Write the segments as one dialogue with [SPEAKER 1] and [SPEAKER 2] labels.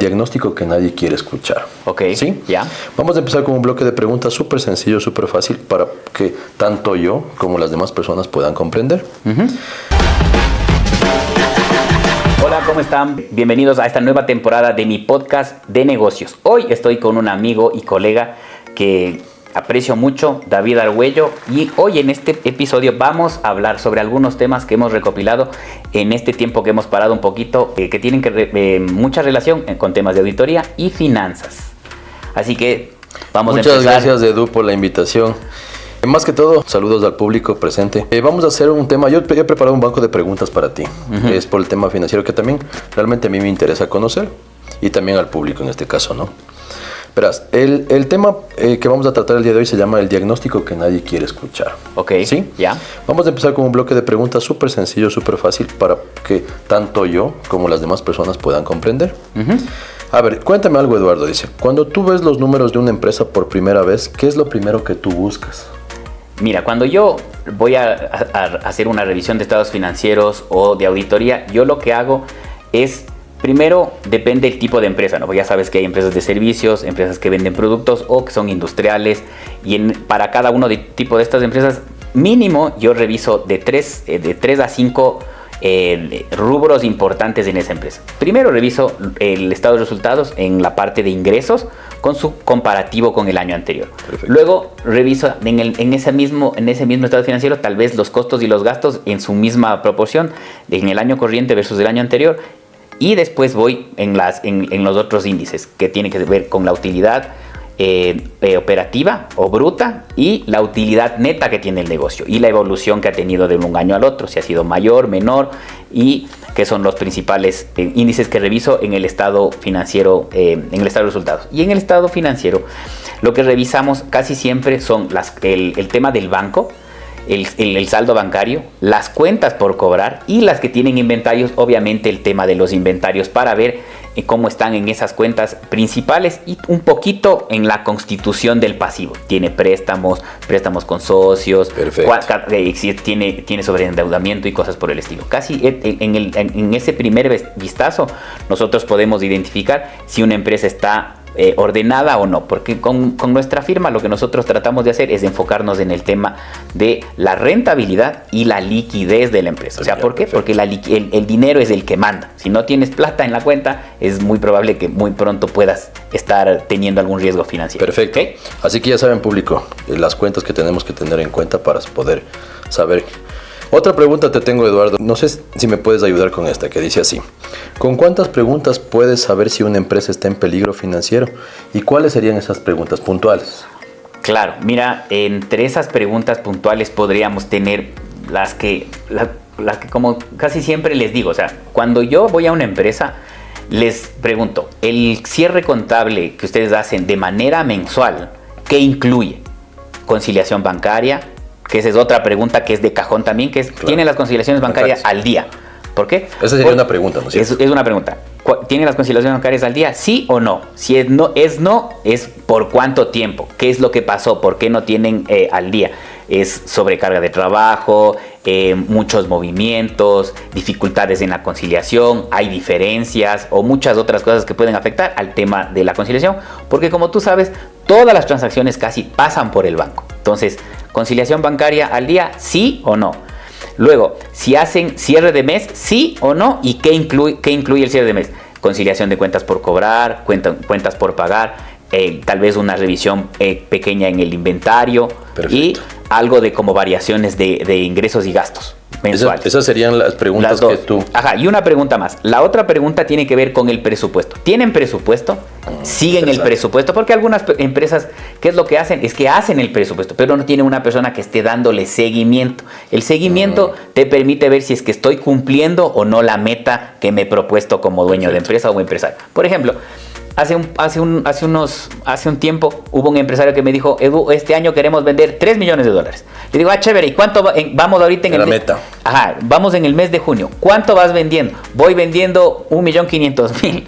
[SPEAKER 1] Diagnóstico que nadie quiere escuchar.
[SPEAKER 2] Ok,
[SPEAKER 1] ¿Sí?
[SPEAKER 2] ya.
[SPEAKER 1] Vamos a empezar con un bloque de preguntas súper sencillo, súper fácil, para que tanto yo como las demás personas puedan comprender.
[SPEAKER 2] Hola, ¿cómo están? Bienvenidos a esta nueva temporada de mi podcast de negocios. Hoy estoy con un amigo y colega que aprecio mucho, David Argüello, y hoy en este episodio vamos a hablar sobre algunos temas que hemos recopilado en este tiempo que hemos parado un poquito, que tienen mucha relación con temas de auditoría y finanzas. Así que vamos a empezar.
[SPEAKER 1] Muchas gracias, Edu, por la invitación. Más que todo, saludos al público presente. Vamos a hacer un tema, yo he preparado un banco de preguntas para ti. Es por el tema financiero que también realmente a mí me interesa conocer, y también al público en este caso, ¿no? Verás, el tema que vamos a tratar el día de hoy se llama el diagnóstico que nadie quiere escuchar.
[SPEAKER 2] Ok,
[SPEAKER 1] ¿sí?
[SPEAKER 2] Ya.
[SPEAKER 1] Vamos a empezar con un bloque de preguntas súper sencillo, súper fácil, para que tanto yo como las demás personas puedan comprender. A ver, cuéntame algo, Eduardo. Dice, cuando tú ves los números de una empresa por primera vez, ¿qué es lo primero que tú buscas?
[SPEAKER 2] Mira, cuando yo voy a hacer una revisión de estados financieros o de auditoría, yo lo que hago es, primero, depende del tipo de empresa, ¿no? Porque ya sabes que hay empresas de servicios, empresas que venden productos o que son industriales, y para cada uno de tipo de estas empresas, mínimo yo reviso de 3 a 5 rubros importantes en esa empresa. Primero reviso el estado de resultados en la parte de ingresos con su comparativo con el año anterior. Perfecto. Luego reviso en ese mismo estado financiero tal vez los costos y los gastos en su misma proporción en el año corriente versus el año anterior, y después voy en los otros índices que tienen que ver con la utilidad operativa o bruta y la utilidad neta que tiene el negocio y la evolución que ha tenido de un año al otro, si ha sido mayor, menor, y que son los principales índices que reviso en el estado financiero, en el estado de resultados. Y en el estado financiero lo que revisamos casi siempre son el tema del banco, el saldo bancario, las cuentas por cobrar y las que tienen inventarios, obviamente el tema de los inventarios para ver cómo están en esas cuentas principales, y un poquito en la constitución del pasivo. Tiene préstamos con socios, tiene sobreendeudamiento y cosas por el estilo. Casi en ese primer vistazo nosotros podemos identificar si una empresa está ordenada o no, porque con nuestra firma lo que nosotros tratamos de hacer es enfocarnos en el tema de la rentabilidad y la liquidez de la empresa. O sea, ¿por qué? Porque el dinero es el que manda. Si no tienes plata en la cuenta, es muy probable que muy pronto puedas estar teniendo algún riesgo financiero.
[SPEAKER 1] Perfecto. ¿Okay? Así que ya saben, público, las cuentas que tenemos que tener en cuenta para poder saber. Otra pregunta te tengo, Eduardo. No sé si me puedes ayudar con esta, que dice así. ¿Con cuántas preguntas puedes saber si una empresa está en peligro financiero? ¿Y cuáles serían esas preguntas puntuales?
[SPEAKER 2] Claro, mira, entre esas preguntas puntuales podríamos tener las que como casi siempre les digo. O sea, cuando yo voy a una empresa, les pregunto, el cierre contable que ustedes hacen de manera mensual, ¿qué incluye? Conciliación bancaria, que esa es otra pregunta que es de cajón también, que es, claro, ¿tienen las conciliaciones bancarias al día? ¿Por qué?
[SPEAKER 1] Esa sería una pregunta, ¿no es cierto?
[SPEAKER 2] Es una pregunta. ¿Tienen las conciliaciones bancarias al día? ¿Sí o no? Si es no, es por cuánto tiempo. ¿Qué es lo que pasó? ¿Por qué no tienen al día? Es sobrecarga de trabajo, muchos movimientos, dificultades en la conciliación, hay diferencias o muchas otras cosas que pueden afectar al tema de la conciliación, porque como tú sabes, todas las transacciones casi pasan por el banco. Entonces, conciliación bancaria al día, ¿sí o no? Luego, si hacen cierre de mes, ¿sí o no? ¿Y qué incluye el cierre de mes? Conciliación de cuentas por cobrar, cuentas por pagar, tal vez una revisión pequeña en el inventario. Perfecto. Y algo de como variaciones de ingresos y gastos mensuales.
[SPEAKER 1] Esas serían las preguntas que tú...
[SPEAKER 2] Ajá, y una pregunta más. La otra pregunta tiene que ver con el presupuesto. ¿Tienen presupuesto? ¿Siguen el presupuesto? Porque algunas empresas, ¿qué es lo que hacen? Es que hacen el presupuesto, pero no tienen una persona que esté dándole seguimiento. El seguimiento te permite ver si es que estoy cumpliendo o no la meta que me he propuesto como dueño de empresa o empresario. Por ejemplo, hace un tiempo hubo un empresario que me dijo, Edu, este año queremos vender $3 millones. Le digo, chévere, ¿y cuánto vamos ahorita en el
[SPEAKER 1] meta?
[SPEAKER 2] Ajá, vamos en el mes de junio. ¿Cuánto vas vendiendo? Voy vendiendo 1.500.000.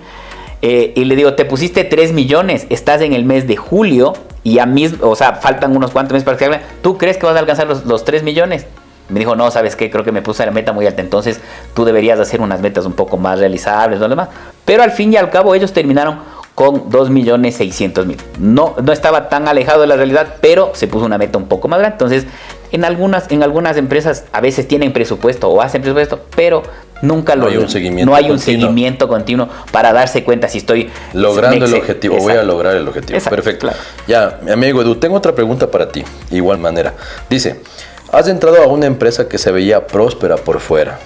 [SPEAKER 2] Y le digo, te pusiste 3 millones, estás en el mes de julio y faltan unos cuantos meses para que salga. ¿Tú crees que vas a alcanzar los 3 millones? Me dijo, no, ¿sabes qué? Creo que me puse la meta muy alta, entonces tú deberías hacer unas metas un poco más realizables, lo demás. Pero al fin y al cabo ellos terminaron con 2.600.000. No estaba tan alejado de la realidad, pero se puso una meta un poco más grande. Entonces, en algunas empresas a veces tienen presupuesto o hacen presupuesto, pero nunca
[SPEAKER 1] no hay un
[SPEAKER 2] seguimiento continuo para darse cuenta si estoy
[SPEAKER 1] logrando el objetivo. Exacto. Voy a lograr el objetivo. Exacto, perfecto. Claro. Ya, mi amigo Edu, tengo otra pregunta para ti. Igual manera. Dice, has entrado a una empresa que se veía próspera por fuera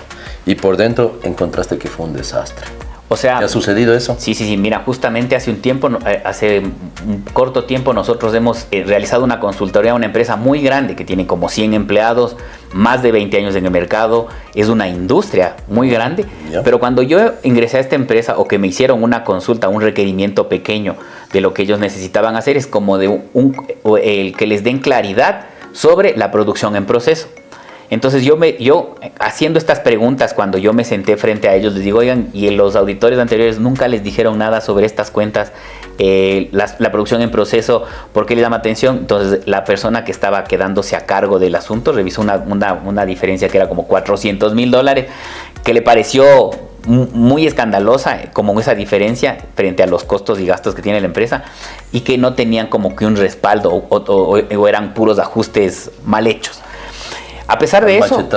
[SPEAKER 1] y por dentro encontraste que fue un desastre.
[SPEAKER 2] O sea,
[SPEAKER 1] ¿te ha sucedido eso?
[SPEAKER 2] Sí. Mira, justamente hace un corto tiempo nosotros hemos realizado una consultoría a una empresa muy grande que tiene como 100 empleados, más de 20 años en el mercado. Es una industria muy grande. ¿Ya? Pero cuando yo ingresé a esta empresa o que me hicieron una consulta, un requerimiento pequeño de lo que ellos necesitaban hacer, es como de el que les den claridad sobre la producción en proceso. Entonces yo haciendo estas preguntas, cuando yo me senté frente a ellos, les digo, oigan, y los auditores anteriores nunca les dijeron nada sobre estas cuentas, la producción en proceso, ¿por qué les llama atención? Entonces la persona que estaba quedándose a cargo del asunto revisó una diferencia que era como $400,000, que le pareció muy escandalosa como esa diferencia frente a los costos y gastos que tiene la empresa, y que no tenían como que un respaldo o eran puros ajustes mal hechos. A pesar de eso,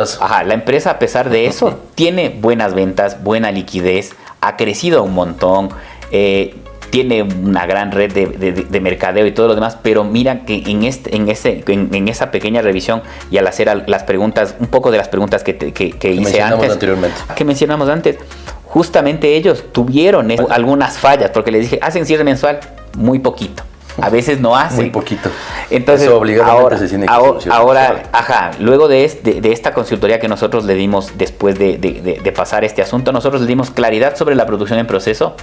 [SPEAKER 2] la empresa, a pesar de eso, tiene buenas ventas, buena liquidez, ha crecido un montón, tiene una gran red de mercadeo y todo lo demás, pero mira que en esa pequeña revisión y al hacer las preguntas, un poco de las preguntas que hice antes, que mencionamos antes, justamente ellos tuvieron algunas fallas, porque les dije, hacen cierre mensual, muy poquito. A veces no hacen.
[SPEAKER 1] Muy poquito.
[SPEAKER 2] Entonces,
[SPEAKER 1] eso obligadamente se tiene que
[SPEAKER 2] ahora, luego de esta consultoría que nosotros le dimos después de pasar este asunto, nosotros le dimos claridad sobre la producción en proceso,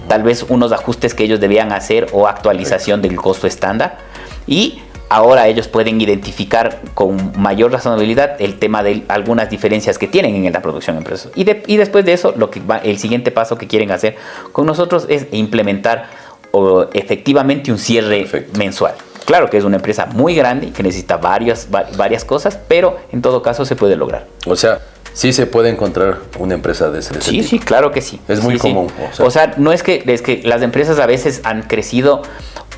[SPEAKER 2] tal vez unos ajustes que ellos debían hacer o actualización del costo estándar, y ahora ellos pueden identificar con mayor razonabilidad el tema de algunas diferencias que tienen en la producción en proceso. Y después de eso, el siguiente paso que quieren hacer con nosotros es implementar efectivamente un cierre mensual. Claro que es una empresa muy grande y que necesita varias cosas, pero en todo caso se puede lograr.
[SPEAKER 1] O sea, sí se puede encontrar una empresa de ese tipo.
[SPEAKER 2] Sí, claro que sí.
[SPEAKER 1] Es muy común.
[SPEAKER 2] O sea, no es que las empresas a veces han crecido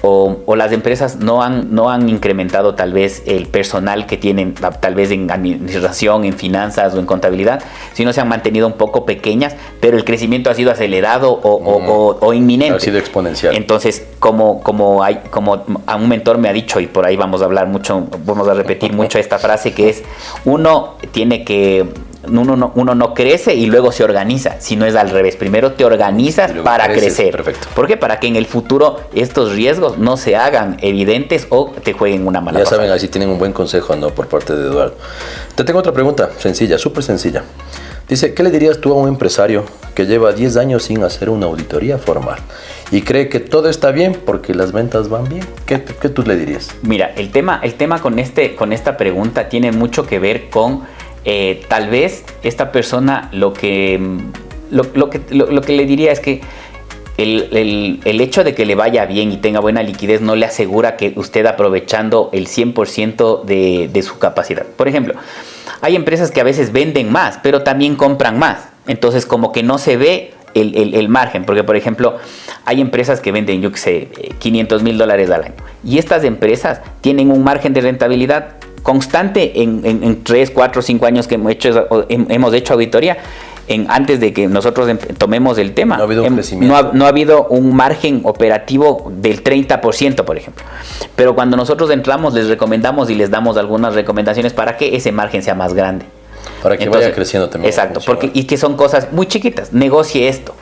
[SPEAKER 2] o las empresas no han incrementado tal vez el personal que tienen, tal vez en administración, en finanzas o en contabilidad, sino se han mantenido un poco pequeñas, pero el crecimiento ha sido acelerado o inminente.
[SPEAKER 1] Ha sido exponencial.
[SPEAKER 2] Entonces, como a un mentor me ha dicho, y por ahí vamos a repetir mucho esta frase, que es, uno no crece y luego se organiza, sino es al revés. Primero te organizas para crecer.
[SPEAKER 1] Perfecto.
[SPEAKER 2] ¿Por qué? Para que en el futuro estos riesgos no se hagan evidentes o te jueguen una mala pasada.
[SPEAKER 1] Ya saben, así tienen un buen consejo, ¿no? Por parte de Eduardo. Te tengo otra pregunta, sencilla, súper sencilla. Dice, ¿qué le dirías tú a un empresario que lleva 10 años sin hacer una auditoría formal y cree que todo está bien porque las ventas van bien? ¿Qué tú le dirías?
[SPEAKER 2] Mira, el tema con esta pregunta tiene mucho que ver con tal vez esta persona lo que le diría es que el hecho de que le vaya bien y tenga buena liquidez no le asegura que usted aprovechando el 100% de su capacidad. Por ejemplo, hay empresas que a veces venden más, pero también compran más. Entonces, como que no se ve el margen. Porque, por ejemplo, hay empresas que venden, yo qué sé, $500,000 al año. Y estas empresas tienen un margen de rentabilidad constante en 3, 4, 5 años que hemos hecho auditoría. Antes de que nosotros tomemos el tema,
[SPEAKER 1] no ha habido un crecimiento.
[SPEAKER 2] No ha habido un margen operativo del 30%, por ejemplo. Pero cuando nosotros entramos, les recomendamos y les damos algunas recomendaciones para que ese margen sea más grande.
[SPEAKER 1] Para que vaya creciendo también.
[SPEAKER 2] Exacto, y que son cosas muy chiquitas. Negocie esto.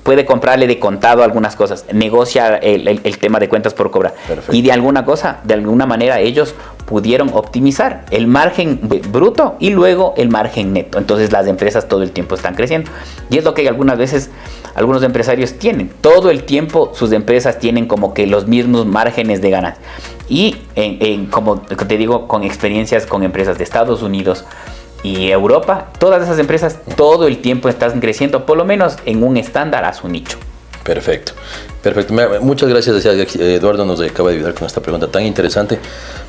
[SPEAKER 2] Puede comprarle de contado algunas cosas, negocia el tema de cuentas por cobrar. Perfecto. Y de alguna manera ellos pudieron optimizar el margen bruto y luego el margen neto. Entonces las empresas todo el tiempo están creciendo y es lo que algunas veces algunos empresarios tienen. Todo el tiempo sus empresas tienen como que los mismos márgenes de ganancia. Y como te digo, con experiencias con empresas de Estados Unidos y Europa, todas esas empresas todo el tiempo están creciendo, por lo menos en un estándar a su nicho.
[SPEAKER 1] Perfecto. Muchas gracias. Eduardo nos acaba de ayudar con esta pregunta tan interesante.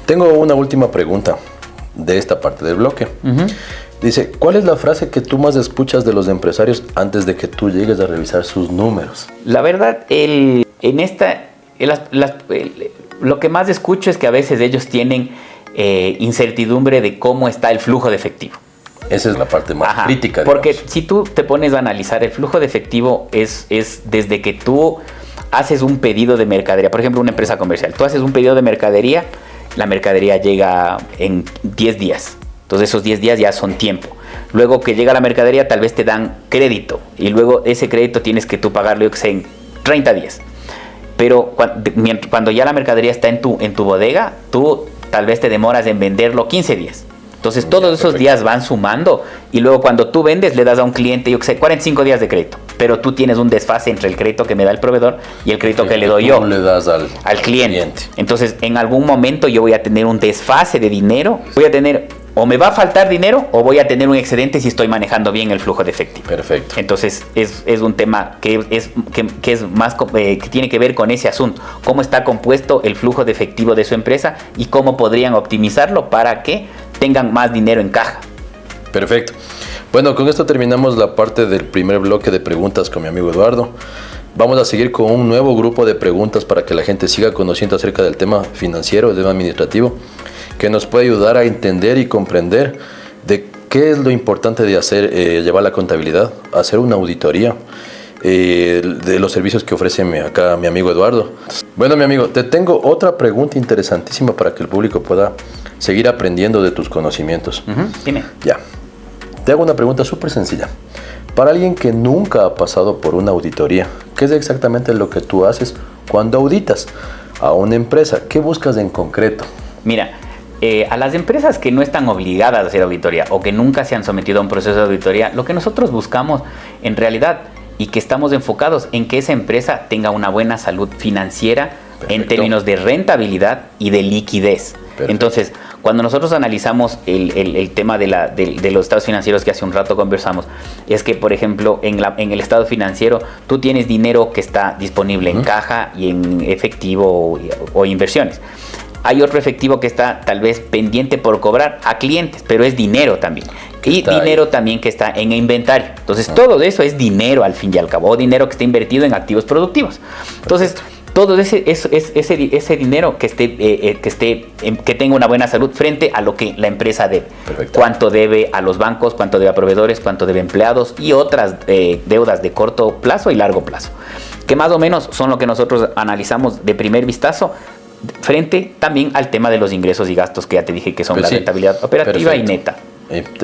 [SPEAKER 1] Tengo una última pregunta. de esta parte del bloque. Dice, ¿cuál es la frase que tú más escuchas de los empresarios antes de que tú llegues a revisar sus números?
[SPEAKER 2] La verdad, lo que más escucho es que a veces ellos tienen incertidumbre de cómo está el flujo de efectivo.
[SPEAKER 1] Esa es la parte más crítica.
[SPEAKER 2] Porque si tú te pones a analizar, el flujo de efectivo es desde que tú haces un pedido de mercadería. Por ejemplo, una empresa comercial. Tú haces un pedido de mercadería, la mercadería llega en 10 días. Entonces esos 10 días ya son tiempo. Luego que llega la mercadería, tal vez te dan crédito. Y luego ese crédito tienes que tú pagarlo, yo que sé, en 30 días. Pero cuando ya la mercadería está en tu bodega, tú tal vez te demoras en venderlo 15 días. Entonces todos esos días van sumando y luego cuando tú vendes le das a un cliente, yo que sé, 45 días de crédito. Pero tú tienes un desfase entre el crédito que me da el proveedor y el crédito que le doy yo
[SPEAKER 1] le das al
[SPEAKER 2] cliente. Entonces en algún momento yo voy a tener un desfase de dinero, voy a tener o me va a faltar dinero o voy a tener un excedente si estoy manejando bien el flujo de efectivo.
[SPEAKER 1] Perfecto.
[SPEAKER 2] Entonces es un tema que es más que tiene que ver con ese asunto. Cómo está compuesto el flujo de efectivo de su empresa y cómo podrían optimizarlo para que tengan más dinero en caja.
[SPEAKER 1] Perfecto. Bueno, con esto terminamos la parte del primer bloque de preguntas con mi amigo Eduardo. Vamos a seguir con un nuevo grupo de preguntas para que la gente siga conociendo acerca del tema financiero, del tema administrativo, que nos puede ayudar a entender y comprender de qué es lo importante de hacer, llevar la contabilidad, hacer una auditoría de los servicios que ofrece acá mi amigo Eduardo. Bueno, mi amigo, te tengo otra pregunta interesantísima para que el público pueda seguir aprendiendo de tus conocimientos.
[SPEAKER 2] Dime.
[SPEAKER 1] Ya. Te hago una pregunta súper sencilla. Para alguien que nunca ha pasado por una auditoría, ¿qué es exactamente lo que tú haces cuando auditas a una empresa? ¿Qué buscas en concreto?
[SPEAKER 2] Mira, a las empresas que no están obligadas a hacer auditoría o que nunca se han sometido a un proceso de auditoría, lo que nosotros buscamos en realidad y que estamos enfocados en que esa empresa tenga una buena salud financiera. Perfecto. En términos de rentabilidad y de liquidez. Perfecto. Entonces, cuando nosotros analizamos el tema de los estados financieros que hace un rato conversamos, es que, por ejemplo, en el estado financiero tú tienes dinero que está disponible en caja y en efectivo o inversiones. Hay otro efectivo que está tal vez pendiente por cobrar a clientes, pero es dinero también. Y dinero ahí también que está en inventario. Entonces, todo eso es dinero al fin y al cabo, o dinero que está invertido en activos productivos. Entonces, todo ese dinero que tenga una buena salud frente a lo que la empresa debe. Perfecto. Cuánto debe a los bancos, cuánto debe a proveedores, cuánto debe a empleados y otras deudas de corto plazo y largo plazo. Que más o menos son lo que nosotros analizamos de primer vistazo frente también al tema de los ingresos y gastos que ya te dije que son la rentabilidad operativa y neta.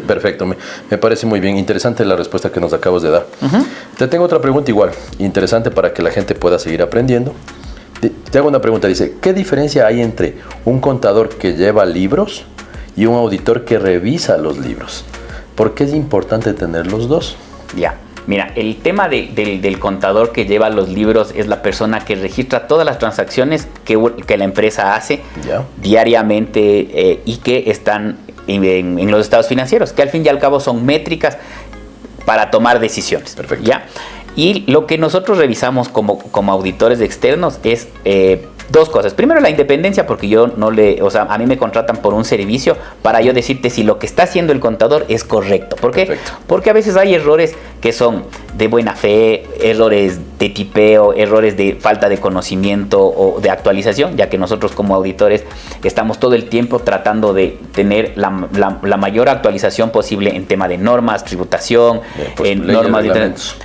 [SPEAKER 1] Perfecto, me parece muy bien. Interesante la respuesta que nos acabas de dar. Te tengo otra pregunta igual, interesante para que la gente pueda seguir aprendiendo. Te hago una pregunta, dice, ¿qué diferencia hay entre un contador que lleva libros y un auditor que revisa los libros? ¿Por qué es importante tener los dos?
[SPEAKER 2] Ya, mira, el tema del contador que lleva los libros es la persona que registra todas las transacciones que la empresa hace diariamente y que están en los estados financieros, que al fin y al cabo son métricas para tomar decisiones.
[SPEAKER 1] Perfecto.
[SPEAKER 2] ¿Ya? Y lo que nosotros revisamos como auditores externos es dos cosas. Primero, la independencia, porque a mí me contratan por un servicio para yo decirte si lo que está haciendo el contador es correcto. ¿Por qué? Perfecto. Porque a veces hay errores que son de buena fe, errores de tipeo, errores de falta de conocimiento o de actualización, ya que nosotros como auditores estamos todo el tiempo tratando de tener la mayor actualización posible en tema de normas, tributación, normas,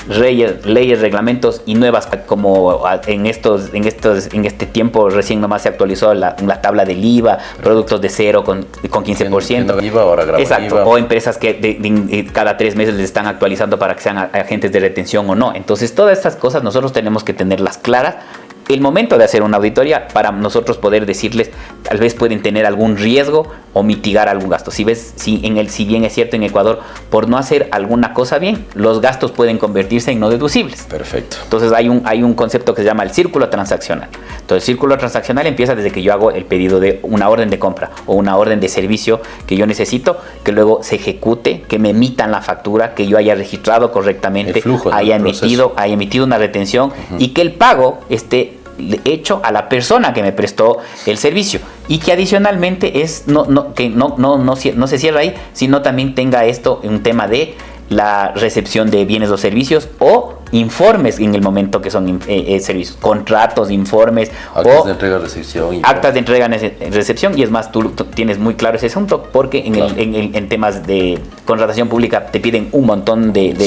[SPEAKER 2] leyes, reglamentos y nuevas, como en este tiempo recién nomás se actualizó la tabla del IVA, productos de cero con 15%.
[SPEAKER 1] IVA, ahora graba
[SPEAKER 2] exacto,
[SPEAKER 1] IVA.
[SPEAKER 2] O empresas que cada 3 meses les están actualizando para que sean agentes de retención o no. Entonces, todas estas cosas nosotros tenemos que tenerlas claras el momento de hacer una auditoría para nosotros poder decirles, tal vez pueden tener algún riesgo o mitigar algún gasto. Si bien es cierto en Ecuador, por no hacer alguna cosa bien, los gastos pueden convertirse en no deducibles.
[SPEAKER 1] Perfecto.
[SPEAKER 2] Entonces hay un concepto que se llama el círculo transaccional. Entonces el círculo transaccional empieza desde que yo hago el pedido de una orden de compra o una orden de servicio que yo necesito, que luego se ejecute, que me emitan la factura, que yo haya registrado correctamente, haya emitido una retención y que el pago esté hecho a la persona que me prestó el servicio, y que adicionalmente no se cierra ahí, sino también tenga esto un tema de la recepción de bienes o servicios o informes en el momento que son servicios, contratos, informes,
[SPEAKER 1] actas de entrega, recepción.
[SPEAKER 2] Actas de entrega, recepción, y es más, tú tienes muy claro ese asunto, porque en temas de contratación pública te piden un montón
[SPEAKER 1] el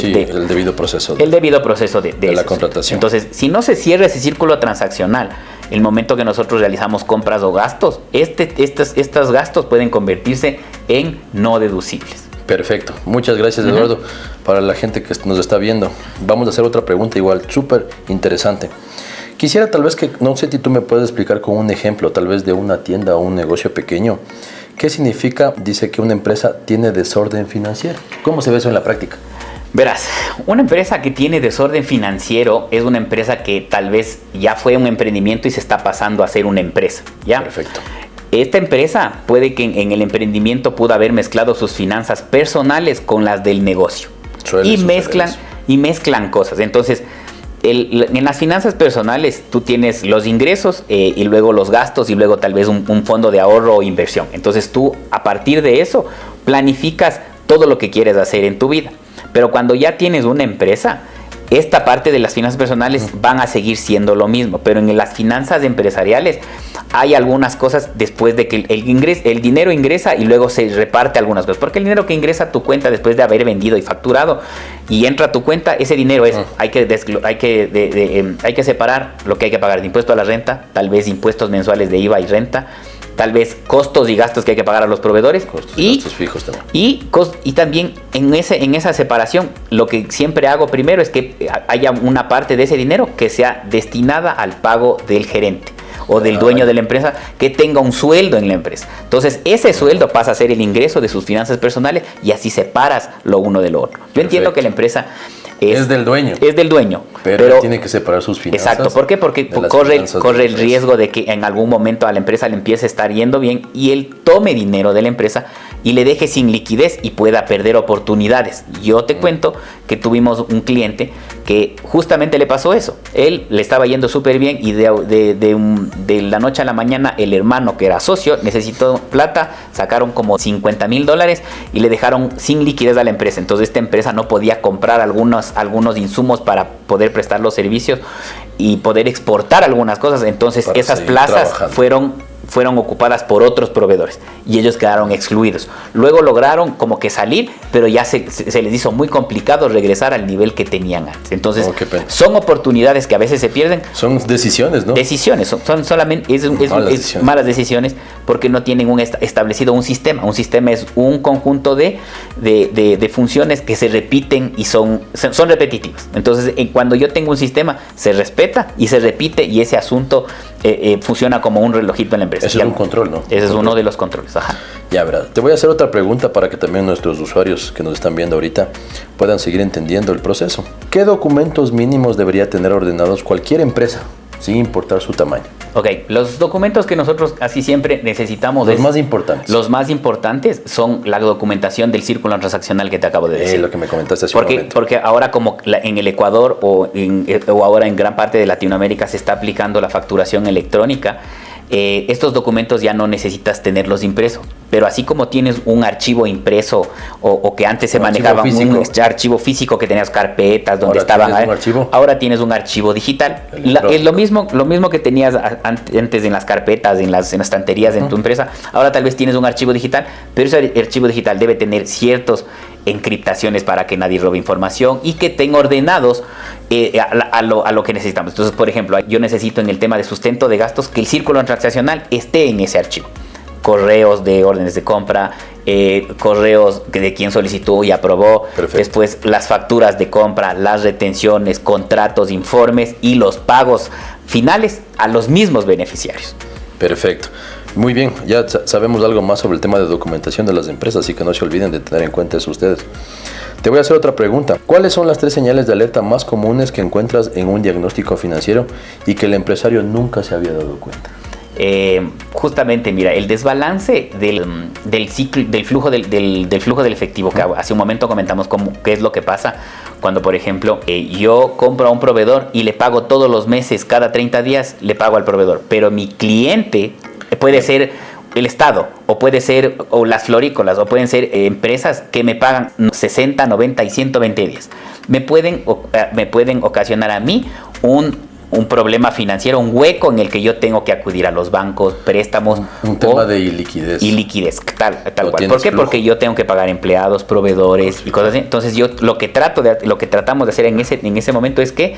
[SPEAKER 1] debido proceso.
[SPEAKER 2] El debido proceso de
[SPEAKER 1] la contratación.
[SPEAKER 2] Entonces, si no se cierra ese círculo transaccional, el momento que nosotros realizamos compras o gastos, estos gastos pueden convertirse en no deducibles.
[SPEAKER 1] Perfecto, muchas gracias, Eduardo. Para la gente que nos está viendo, vamos a hacer otra pregunta igual, súper interesante. Quisiera tal vez que, no sé si tú me puedes explicar con un ejemplo, tal vez de una tienda o un negocio pequeño, ¿qué significa, dice que una empresa tiene desorden financiero? ¿Cómo se ve eso en la práctica?
[SPEAKER 2] Verás, una empresa que tiene desorden financiero es una empresa que tal vez ya fue un emprendimiento y se está pasando a ser una empresa, ¿ya?
[SPEAKER 1] Perfecto.
[SPEAKER 2] Esta empresa puede que en el emprendimiento pudo haber mezclado sus finanzas personales con las del negocio. Y mezclan cosas. Entonces, en las finanzas personales tú tienes los ingresos y luego los gastos y luego tal vez un fondo de ahorro o inversión. Entonces tú, a partir de eso, planificas todo lo que quieres hacer en tu vida. Pero cuando ya tienes una empresa, esta parte de las finanzas personales van a seguir siendo lo mismo, pero en las finanzas empresariales hay algunas cosas después de que el dinero ingresa y luego se reparte algunas cosas, porque el dinero que ingresa a tu cuenta después de haber vendido y facturado y entra a tu cuenta, ese dinero hay que separar lo que hay que pagar de impuesto a la renta, tal vez impuestos mensuales de IVA y renta, tal vez costos y gastos que hay que pagar a los proveedores,
[SPEAKER 1] gastos fijos también.
[SPEAKER 2] Y también en esa separación, lo que siempre hago primero es que haya una parte de ese dinero que sea destinada al pago del gerente o del dueño de la empresa, que tenga un sueldo en la empresa. Entonces ese sueldo pasa a ser el ingreso de sus finanzas personales y así separas lo uno de lo otro. Yo entiendo que la empresa
[SPEAKER 1] es del dueño.
[SPEAKER 2] Es del dueño.
[SPEAKER 1] Pero tiene que separar sus finanzas.
[SPEAKER 2] Exacto. ¿Por qué? Porque corre el riesgo de que en algún momento a la empresa le empiece a estar yendo bien y él tome dinero de la empresa y le deje sin liquidez y pueda perder oportunidades. Yo te cuento que tuvimos un cliente que justamente le pasó eso. Él le estaba yendo súper bien y de la noche a la mañana el hermano, que era socio, necesitó plata, sacaron como $50,000 y le dejaron sin liquidez a la empresa. Entonces esta empresa no podía comprar algunos insumos para poder prestar los servicios y poder exportar algunas cosas. Entonces esas plazas fueron ocupadas por otros proveedores y ellos quedaron excluidos. Luego lograron como que salir, pero ya se les hizo muy complicado regresar al nivel que tenían antes. Entonces son oportunidades que a veces se pierden.
[SPEAKER 1] Son decisiones, ¿no?
[SPEAKER 2] Decisiones, son solamente malas decisiones porque no tienen establecido un sistema. Un sistema es un conjunto de funciones que se repiten y son repetitivas. Entonces cuando yo tengo un sistema, se respeta y se repite y ese asunto funciona como un relojito en la empresa.
[SPEAKER 1] Eso es un control, ¿no?
[SPEAKER 2] Ese es uno de los controles, ajá.
[SPEAKER 1] Ya, verdad. Te voy a hacer otra pregunta para que también nuestros usuarios que nos están viendo ahorita puedan seguir entendiendo el proceso. ¿Qué documentos mínimos debería tener ordenados cualquier empresa, sin importar su tamaño?
[SPEAKER 2] Ok, los documentos que nosotros así siempre necesitamos.
[SPEAKER 1] Los más importantes.
[SPEAKER 2] Los más importantes son la documentación del círculo transaccional que te acabo de decir.
[SPEAKER 1] Lo que me comentaste hace un momento.
[SPEAKER 2] Porque ahora como en el Ecuador o ahora en gran parte de Latinoamérica se está aplicando la facturación electrónica, estos documentos ya no necesitas tenerlos impresos, pero así como tienes un archivo impreso o que antes se manejaba un archivo físico que tenías carpetas donde estaban, ahora tienes un archivo digital. Es lo mismo que tenías antes en las carpetas, en las estanterías de tu empresa. Ahora tal vez tienes un archivo digital, pero ese archivo digital debe tener ciertos encriptaciones para que nadie robe información y que estén ordenados a lo que necesitamos. Entonces, por ejemplo, yo necesito en el tema de sustento de gastos que el círculo transaccional esté en ese archivo. Correos de órdenes de compra, correos de quien solicitó y aprobó. Perfecto. Después las facturas de compra, las retenciones, contratos, informes y los pagos finales a los mismos beneficiarios.
[SPEAKER 1] Perfecto. Muy bien, ya sabemos algo más sobre el tema de documentación de las empresas, así que no se olviden de tener en cuenta eso ustedes. Te voy a hacer otra pregunta. ¿Cuáles son las 3 señales de alerta más comunes que encuentras en un diagnóstico financiero y que el empresario nunca se había dado cuenta?
[SPEAKER 2] Justamente, mira, el desbalance del ciclo, del flujo del efectivo, que hace un momento comentamos qué es lo que pasa cuando, por ejemplo, yo compro a un proveedor y le pago todos los meses, cada 30 días le pago al proveedor, pero mi cliente puede ser el Estado, o puede ser o las florícolas, o pueden ser empresas que me pagan 60, 90 y 120 días. Me pueden ocasionar a mí un problema financiero, un hueco en el que yo tengo que acudir a los bancos, préstamos.
[SPEAKER 1] Un tema de iliquidez.
[SPEAKER 2] Iliquidez, tal cual. ¿Por qué? Flujo. Porque yo tengo que pagar empleados, proveedores y cosas así. Entonces yo lo que tratamos de hacer en ese momento es que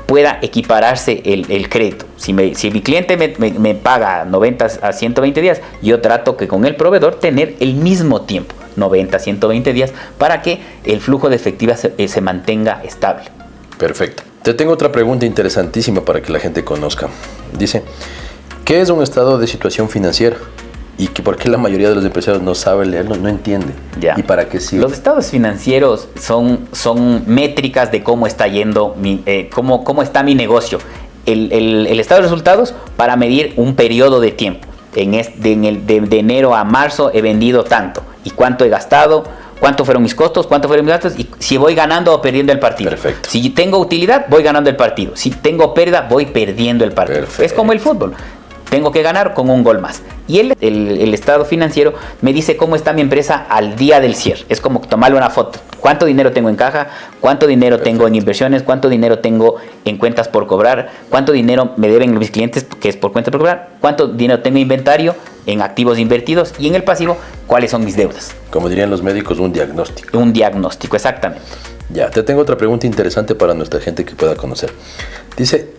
[SPEAKER 2] pueda equipararse el crédito. Si mi cliente me paga 90 a 120 días, yo trato que con el proveedor tener el mismo tiempo, 90 a 120 días, para que el flujo de efectivo se mantenga estable.
[SPEAKER 1] Perfecto. Te tengo otra pregunta interesantísima para que la gente conozca. Dice, ¿qué es un estado de situación financiera? ¿Y por qué la mayoría de los empresarios no sabe leerlo, no entiende?
[SPEAKER 2] Ya.
[SPEAKER 1] ¿Y para qué sirve?
[SPEAKER 2] Los estados financieros son métricas de cómo está yendo, cómo está mi negocio. El estado de resultados para medir un periodo de tiempo. De enero a marzo he vendido tanto. ¿Y cuánto he gastado? ¿Cuánto fueron mis costos? ¿Cuánto fueron mis gastos? Y si voy ganando o perdiendo el partido.
[SPEAKER 1] Perfecto.
[SPEAKER 2] Si tengo utilidad, voy ganando el partido. Si tengo pérdida, voy perdiendo el partido.
[SPEAKER 1] Perfecto.
[SPEAKER 2] Es como el fútbol. Tengo que ganar con un gol más. Y el estado financiero me dice cómo está mi empresa al día del cierre. Es como tomarle una foto. ¿Cuánto dinero tengo en caja? ¿Cuánto dinero tengo en inversiones? ¿Cuánto dinero tengo en cuentas por cobrar? ¿Cuánto dinero me deben mis clientes, que es por cuenta por cobrar? ¿Cuánto dinero tengo en inventario, en activos invertidos? Y en el pasivo, ¿cuáles son mis deudas?
[SPEAKER 1] Como dirían los médicos, un diagnóstico.
[SPEAKER 2] Un diagnóstico, exactamente.
[SPEAKER 1] Ya, te tengo otra pregunta interesante para nuestra gente que pueda conocer. Dice,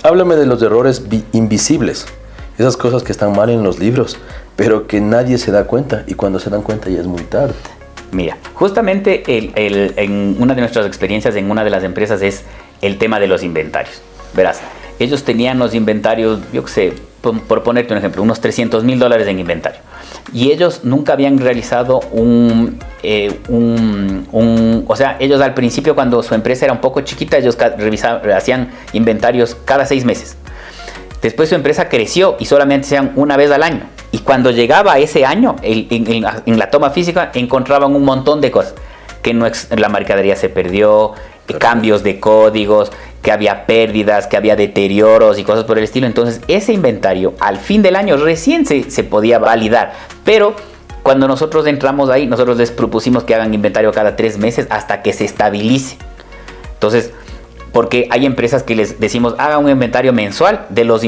[SPEAKER 1] háblame de los errores invisibles. Esas cosas que están mal en los libros, pero que nadie se da cuenta. Y cuando se dan cuenta ya es muy tarde.
[SPEAKER 2] Mira, justamente en una de nuestras experiencias en una de las empresas es el tema de los inventarios. Verás, ellos tenían los inventarios, yo qué sé, por ponerte un ejemplo, unos $300,000 en inventario. Y ellos nunca habían realizado o sea, ellos al principio, cuando su empresa era un poco chiquita, ellos hacían inventarios cada 6 meses. Después su empresa creció y solamente hacían una vez al año. Y cuando llegaba ese año, en la toma física, encontraban un montón de cosas. Que la mercadería se perdió, cambios de códigos, que había pérdidas, que había deterioros y cosas por el estilo. Entonces, ese inventario, al fin del año, recién se podía validar. Pero cuando nosotros entramos ahí, nosotros les propusimos que hagan inventario cada 3 meses hasta que se estabilice. Entonces, porque hay empresas que les decimos, haga un inventario mensual de los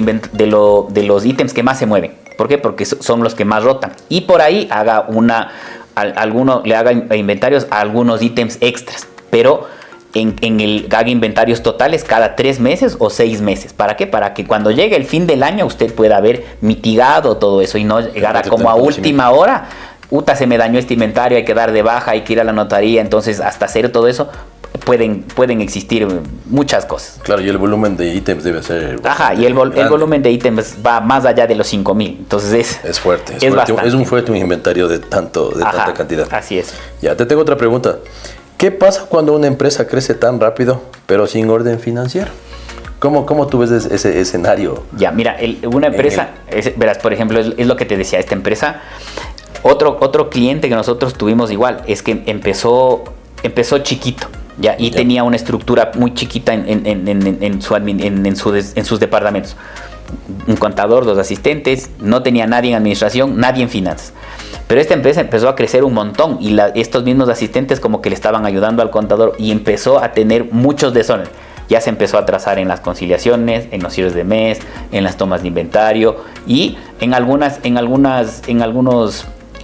[SPEAKER 2] ítems que más se mueven. ¿Por qué? Porque son los que más rotan. Y por ahí le haga inventarios a algunos ítems extras. Pero haga inventarios totales cada 3 meses o 6 meses. ¿Para qué? Para que cuando llegue el fin del año usted pueda haber mitigado todo eso y no llegar como a última hora. Se me dañó este inventario, hay que dar de baja, hay que ir a la notaría. Entonces, hasta hacer todo eso, pueden existir muchas cosas.
[SPEAKER 1] Claro, y el volumen de ítems debe ser...
[SPEAKER 2] Ajá, y el volumen de ítems va más allá de los 5,000. Entonces
[SPEAKER 1] es fuerte.
[SPEAKER 2] Es
[SPEAKER 1] un fuerte un inventario de tanta cantidad.
[SPEAKER 2] Así es.
[SPEAKER 1] Ya, te tengo otra pregunta. ¿Qué pasa cuando una empresa crece tan rápido, pero sin orden financiero? ¿Cómo tú ves ese escenario?
[SPEAKER 2] Ya, mira, una empresa, verás, por ejemplo, es lo que te decía, esta empresa, otro cliente que nosotros tuvimos igual, es que empezó chiquito. Ya, y tenía una estructura muy chiquita en sus departamentos. Un contador, 2 asistentes, no tenía nadie en administración, nadie en finanzas. Pero esta empresa empezó a crecer un montón y estos mismos asistentes como que le estaban ayudando al contador y empezó a tener muchos desórdenes. Ya se empezó a atrasar en las conciliaciones, en los cierres de mes, en las tomas de inventario y en algunos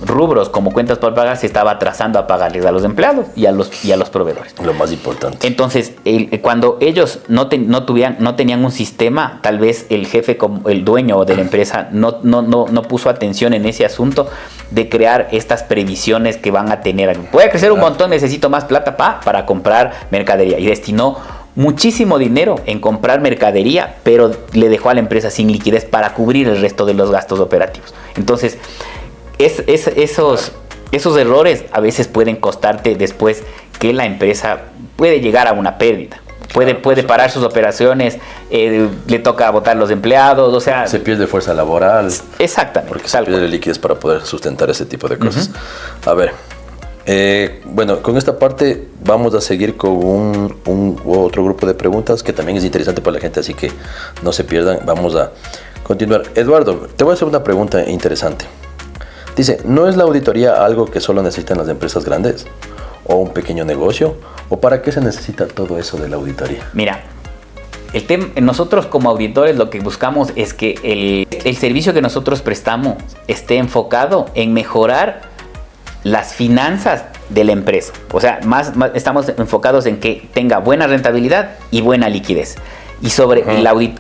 [SPEAKER 2] rubros como cuentas por pagar se estaba atrasando a pagarles a los empleados y a los proveedores.
[SPEAKER 1] Lo más importante.
[SPEAKER 2] Entonces, cuando ellos no tenían un sistema, tal vez el jefe, como el dueño de la empresa, no puso atención en ese asunto de crear estas previsiones que van a tener. Puede crecer un montón, necesito más plata para comprar mercadería y destinó muchísimo dinero en comprar mercadería, pero le dejó a la empresa sin liquidez para cubrir el resto de los gastos operativos. Entonces, esos errores a veces pueden costarte después que la empresa puede llegar a una pérdida. puede parar sus operaciones, le toca botar los empleados, o sea...
[SPEAKER 1] Se pierde fuerza laboral.
[SPEAKER 2] Exactamente.
[SPEAKER 1] Porque se pierde liquidez para poder sustentar ese tipo de cosas. A ver, bueno, con esta parte vamos a seguir con otro grupo de preguntas que también es interesante para la gente, así que no se pierdan. Vamos a continuar. Eduardo, te voy a hacer una pregunta interesante. Dice, ¿no es la auditoría algo que solo necesitan las empresas grandes? ¿O un pequeño negocio? ¿O para qué se necesita todo eso de la auditoría?
[SPEAKER 2] Mira, nosotros como auditores lo que buscamos es que el servicio que nosotros prestamos esté enfocado en mejorar las finanzas de la empresa. O sea, estamos enfocados en que tenga buena rentabilidad y buena liquidez. Y sobre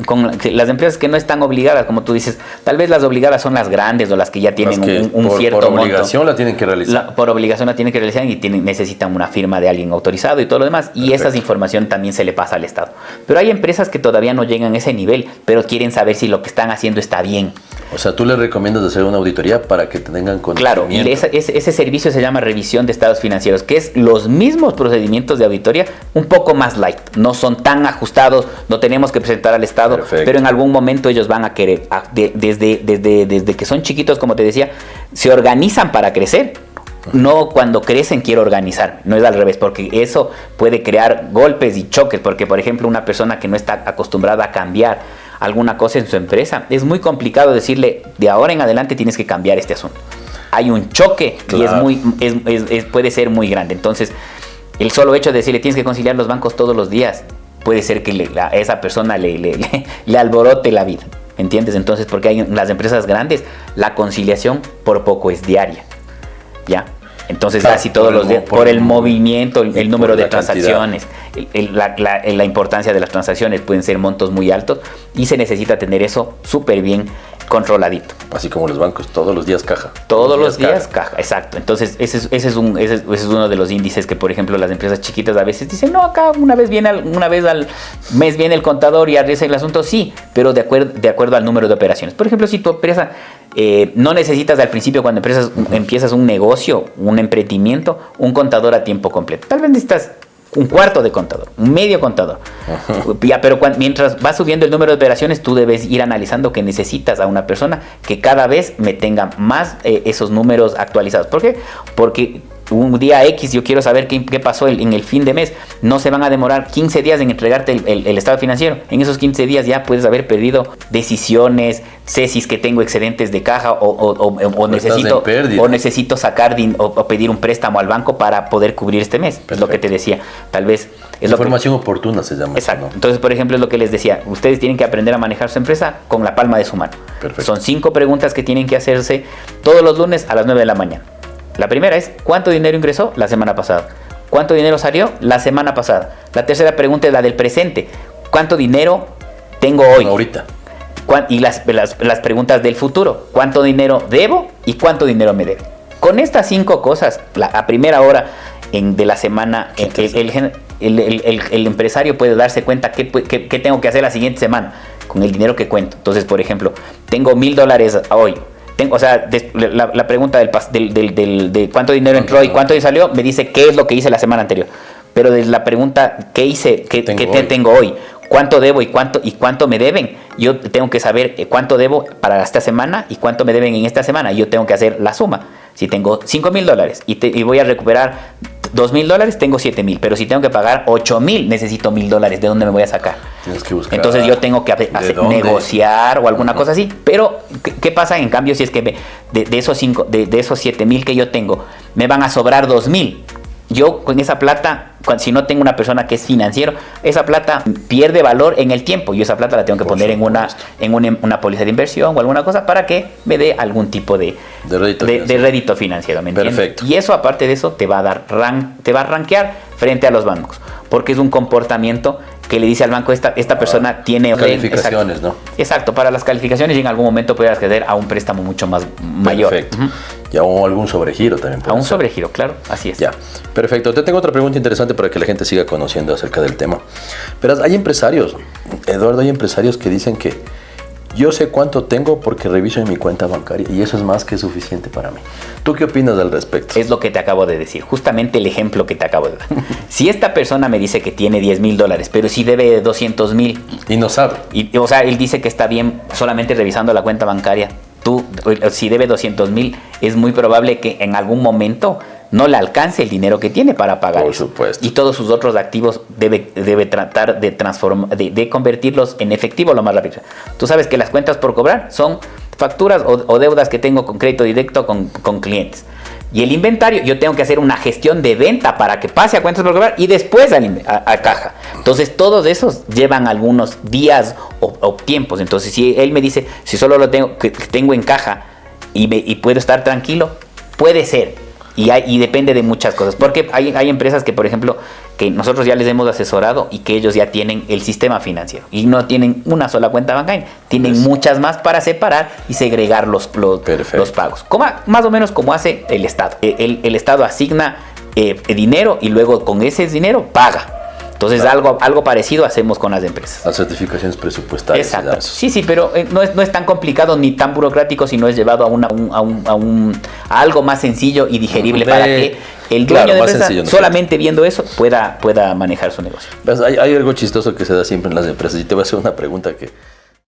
[SPEAKER 2] con las empresas que no están obligadas, como tú dices, tal vez las obligadas son las grandes o las que ya tienen un cierto monto.
[SPEAKER 1] Por obligación la tienen que realizar.
[SPEAKER 2] Por obligación la tienen que realizar y necesitan una firma de alguien autorizado y todo lo demás. Perfecto. Y esa información también se le pasa al Estado. Pero hay empresas que todavía no llegan a ese nivel, pero quieren saber si lo que están haciendo está bien.
[SPEAKER 1] O sea, tú les recomiendas hacer una auditoría para que tengan conocimiento.
[SPEAKER 2] Claro, y ese servicio se llama revisión de estados financieros, que es los mismos procedimientos de auditoría, un poco más light. No son tan ajustados, no tenemos que presentar al Estado, perfecto, pero en algún momento ellos van a querer, desde que son chiquitos, como te decía, se organizan para crecer. No cuando crecen quiero organizar, no es al revés, porque eso puede crear golpes y choques, porque por ejemplo una persona que no está acostumbrada a cambiar alguna cosa en su empresa, es muy complicado decirle de ahora en adelante tienes que cambiar este asunto. Hay un choque, claro, y puede ser muy grande. Entonces, el solo hecho de decirle tienes que conciliar los bancos todos los días, puede ser que a esa persona le alborote la vida, ¿entiendes? Entonces, porque hay en las empresas grandes, la conciliación por poco es diaria, ¿ya? Entonces, claro, así todos los días, por el movimiento, el número de transacciones, la importancia de las transacciones, pueden ser montos muy altos y se necesita tener eso súper bien controladito.
[SPEAKER 1] Así como los bancos, todos los días caja.
[SPEAKER 2] Todos los días caja, exacto. Entonces, ese es uno de los índices que, por ejemplo, las empresas chiquitas a veces dicen, no, acá una vez al mes viene el contador y arriesga el asunto, sí, pero de acuerdo al número de operaciones. Por ejemplo, si tu empresa no necesitas al principio, cuando empiezas un negocio, un emprendimiento, un contador a tiempo completo. Tal vez necesitas un cuarto de contador, un medio contador. Ya, pero mientras va subiendo el número de operaciones, tú debes ir analizando que necesitas a una persona que cada vez me tenga más esos números actualizados. ¿Por qué? Porque un día X yo quiero saber qué pasó en el fin de mes. No se van a demorar 15 días en entregarte el estado financiero. En esos 15 días ya puedes haber perdido decisiones, sé si es que tengo excedentes de caja o necesito sacar o pedir un préstamo al banco para poder cubrir este mes. Perfecto. Es lo que te decía. Tal vez es
[SPEAKER 1] información oportuna se llama.
[SPEAKER 2] Exacto.
[SPEAKER 1] Eso, ¿no?
[SPEAKER 2] Entonces, por ejemplo, es lo que les decía. Ustedes tienen que aprender a manejar su empresa con la palma de su mano. Perfecto. Son 5 preguntas que tienen que hacerse todos los lunes a las 9 de la mañana. La primera es, ¿cuánto dinero ingresó la semana pasada? ¿Cuánto dinero salió la semana pasada? La tercera pregunta es la del presente. ¿Cuánto dinero tengo hoy?
[SPEAKER 1] Ahorita.
[SPEAKER 2] Y las preguntas del futuro. ¿Cuánto dinero debo y cuánto dinero me debe? Con estas 5 cosas, a primera hora de la semana, el empresario puede darse cuenta qué tengo que hacer la siguiente semana con el dinero que cuento. Entonces, por ejemplo, tengo $1,000 hoy. O sea, la pregunta de cuánto dinero entró y cuánto salió me dice qué es lo que hice la semana anterior. Pero desde la pregunta qué hice, qué tengo hoy, cuánto debo y cuánto me deben, yo tengo que saber cuánto debo para esta semana y cuánto me deben en esta semana. Yo tengo que hacer la suma. Si tengo $5,000 y voy a recuperar $2,000, tengo 7,000. Pero si tengo que pagar 8,000, necesito $1,000. ¿De dónde me voy a sacar?
[SPEAKER 1] Tienes que buscar.
[SPEAKER 2] Entonces yo tengo que negociar o alguna cosa así. Pero ¿qué pasa en cambio si es que de esos 7,000 que yo tengo me van a sobrar 2,000? Yo con esa plata, si no tengo una persona que es financiero, esa plata pierde valor en el tiempo. Yo esa plata la tengo que poner en una póliza de inversión o alguna cosa para que me dé algún tipo de rédito financiero. ¿Me entiendes? Perfecto. Y eso, aparte de eso, te va a rankear frente a los bancos. Porque es un comportamiento que le dice al banco, esta persona tiene
[SPEAKER 1] calificaciones,
[SPEAKER 2] exacto,
[SPEAKER 1] ¿no?
[SPEAKER 2] Exacto, para las calificaciones, y en algún momento puede acceder a un préstamo mucho más mayor.
[SPEAKER 1] Perfecto. Y a algún sobregiro también.
[SPEAKER 2] A un sobregiro, claro, así es.
[SPEAKER 1] Ya, perfecto. Te tengo otra pregunta interesante para que la gente siga conociendo acerca del tema. Pero hay empresarios, Eduardo, que dicen que Yo sé cuánto tengo porque reviso en mi cuenta bancaria y eso es más que suficiente para mí. ¿Tú qué opinas al respecto?
[SPEAKER 2] Es lo que te acabo de decir, justamente el ejemplo que te acabo de dar. Si esta persona me dice que tiene $10,000, pero si debe 200,000.
[SPEAKER 1] Y no sabe.
[SPEAKER 2] O sea, él dice que está bien solamente revisando la cuenta bancaria. Tú, si debe 200,000, es muy probable que en algún momento no le alcance el dinero que tiene para pagar.
[SPEAKER 1] Por supuesto.
[SPEAKER 2] Y todos sus otros activos debe tratar de transformar, de convertirlos en efectivo lo más rápido. Tú sabes que las cuentas por cobrar son facturas o deudas que tengo con crédito directo con clientes. Y el inventario, yo tengo que hacer una gestión de venta para que pase a cuentas por cobrar y después a caja. Entonces, todos esos llevan algunos días o tiempos. Entonces, si él me dice, si solo lo tengo en caja y puedo estar tranquilo, puede ser. Y depende de muchas cosas. Porque hay empresas que, por ejemplo, que nosotros ya les hemos asesorado y que ellos ya tienen el sistema financiero. Y no tienen una sola cuenta bancaria. Tienen muchas más para separar y segregar los pagos. Más o menos como hace el Estado. El Estado asigna dinero y luego con ese dinero paga. Entonces, claro, algo parecido hacemos con las empresas.
[SPEAKER 1] Las certificaciones presupuestarias.
[SPEAKER 2] Exacto. Sí, pero no es tan complicado ni tan burocrático, sino es llevado a algo más sencillo y digerible para que el dueño de empresa, solamente viendo eso, pueda manejar su negocio.
[SPEAKER 1] Hay algo chistoso que se da siempre en las empresas. Y te voy a hacer una pregunta que